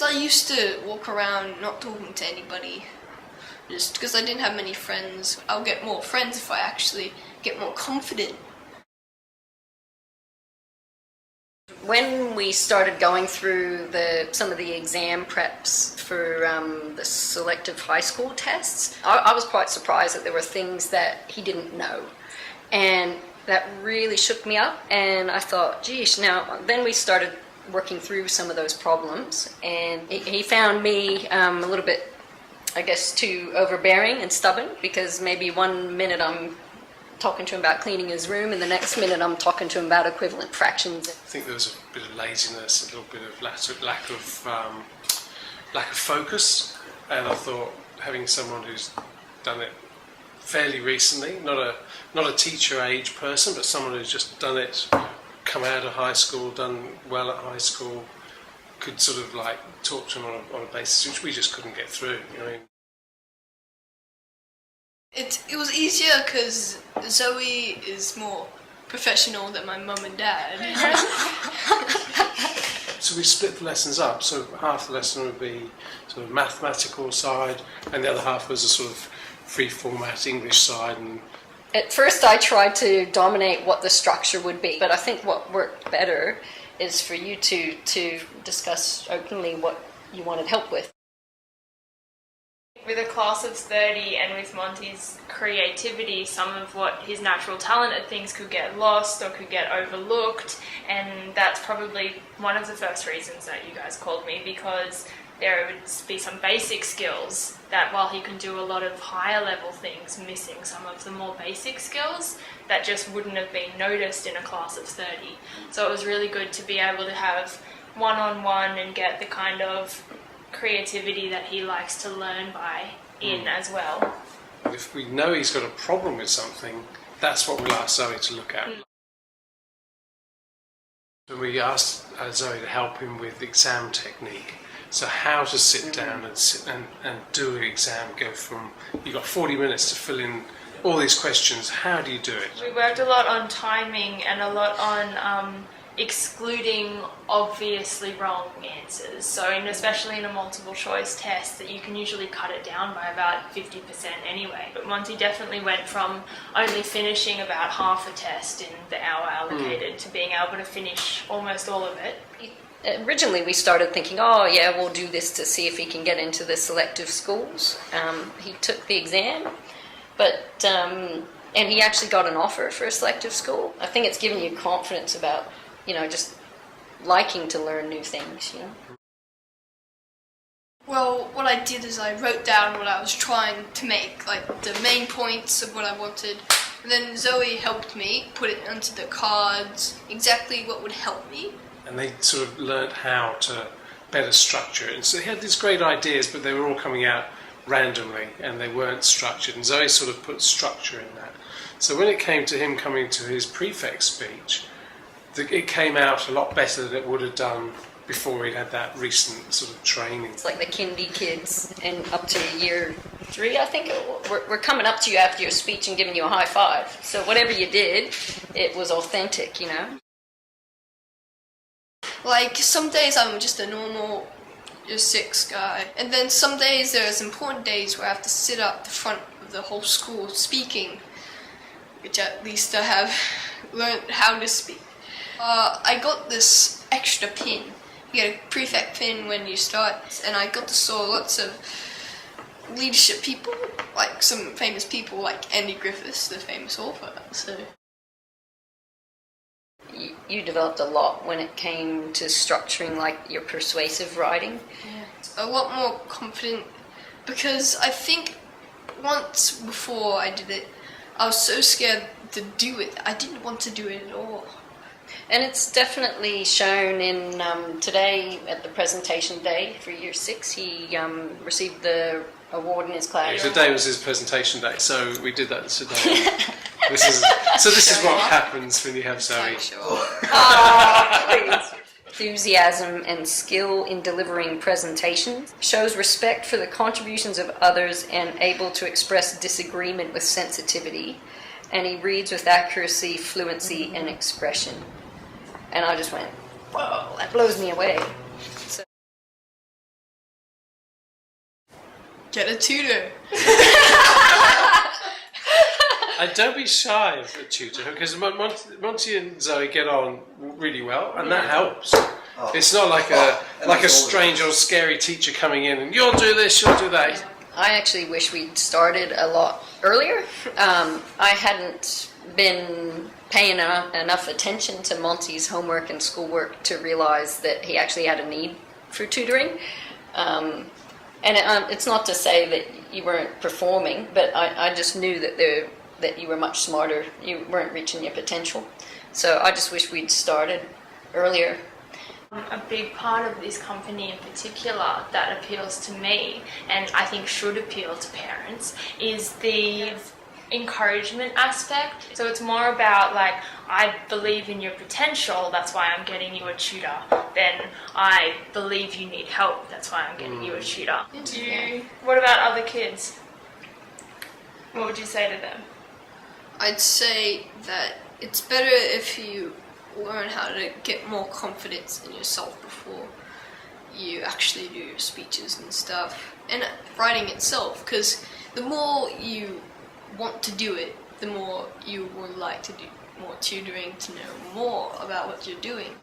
I used to walk around not talking to anybody, just because I didn't have many friends. I'll get more friends if I actually get more confident. When we started going through some of the exam preps for the selective high school tests, I was quite surprised that there were things that he didn't know. And that really shook me up, and I thought, geez, now then we started working through some of those problems, and he found me a little bit, I guess, too overbearing and stubborn, because maybe 1 minute I'm talking to him about cleaning his room, and the next minute I'm talking to him about equivalent fractions. I think there was a bit of laziness, a little bit of lack of focus, and I thought having someone who's done it fairly recently, not a teacher age person, but someone who's just done it, come out of high school, done well at high school, could sort of like talk to him on a basis which we just couldn't get through. You know? It was easier because Zoe is more professional than my mum and dad. So we split the lessons up, so half the lesson would be sort of mathematical side, and the other half was a sort of free format English side. And at first I tried to dominate what the structure would be, but I think what worked better is for you two to discuss openly what you wanted help with. With a class of 30 and with Monty's creativity, some of what his natural talent at things could get lost or could get overlooked, and that's probably one of the first reasons that you guys called me, because there would be some basic skills that, while he can do a lot of higher level things, missing some of the more basic skills that just wouldn't have been noticed in a class of 30. So it was really good to be able to have one-on-one and get the kind of creativity that he likes to learn by in as well. If we know he's got a problem with something, that's what we'll ask Zoe to look at. And we asked Zoe to help him with exam technique. So how to sit down and do an exam, go from, you've got 40 minutes to fill in all these questions, how do you do it? We worked a lot on timing and a lot on excluding obviously wrong answers. So especially in a multiple choice test, that you can usually cut it down by about 50% anyway. But Monty definitely went from only finishing about half a test in the hour allocated to being able to finish almost all of it. Originally we started thinking, oh yeah, we'll do this to see if he can get into the selective schools. He took the exam, but and he actually got an offer for a selective school. I think it's given you confidence about, just liking to learn new things, Well, what I did is I wrote down what I was trying to make, like the main points of what I wanted, and then Zoe helped me put it onto the cards, exactly what would help me. And they sort of learnt how to better structure it. And so they had these great ideas, but they were all coming out randomly and they weren't structured. And Zoe sort of put structure in that. So when it came to him coming to his prefect speech, it came out a lot better than it would have done before he'd had that recent sort of training. It's like the kindy kids and up to year 3, I think. We're coming up to you after your speech and giving you a high five. So whatever you did, it was authentic, Like, some days I'm just a normal year 6 guy, and then some days there's important days where I have to sit up the front of the whole school speaking, which at least I have learned how to speak. I got this extra pin. You get a prefect pin when you start, and I got to saw lots of leadership people, like some famous people like Andy Griffiths, the famous author. So you developed a lot when it came to structuring like your persuasive writing. Yeah, a lot more confident, because I think once before I did it, I was so scared to do it. I didn't want to do it at all. And it's definitely shown in today at the presentation day for year 6. He received the award in his class. Yeah, today was his presentation day, so we did that today. This is what happens when you have Zoe. Please. Enthusiasm and skill in delivering presentations, shows respect for the contributions of others and able to express disagreement with sensitivity, and he reads with accuracy, fluency, and expression. And I just went, whoa, that blows me away. Get a tutor. And don't be shy of a tutor, because Monty and Zoe get on really well, and that helps. Oh. It's not like a strange or scary teacher coming in and you'll do this, you'll do that. I actually wish we'd started a lot earlier. I hadn't been paying enough attention to Monty's homework and schoolwork to realise that he actually had a need for tutoring. It's not to say that you weren't performing, but I just knew that you were much smarter. You weren't reaching your potential. So I just wish we'd started earlier. A big part of this company in particular that appeals to me, and I think should appeal to parents, is the encouragement aspect. So it's more about like, I believe in your potential, that's why I'm getting you a tutor, than I believe you need help, that's why I'm getting you a tutor. What about other kids? What would you say to them? I'd say that it's better if you learn how to get more confidence in yourself before you actually do your speeches and stuff, and writing itself, because the more you want to do it, the more you would like to do more tutoring to know more about what you're doing.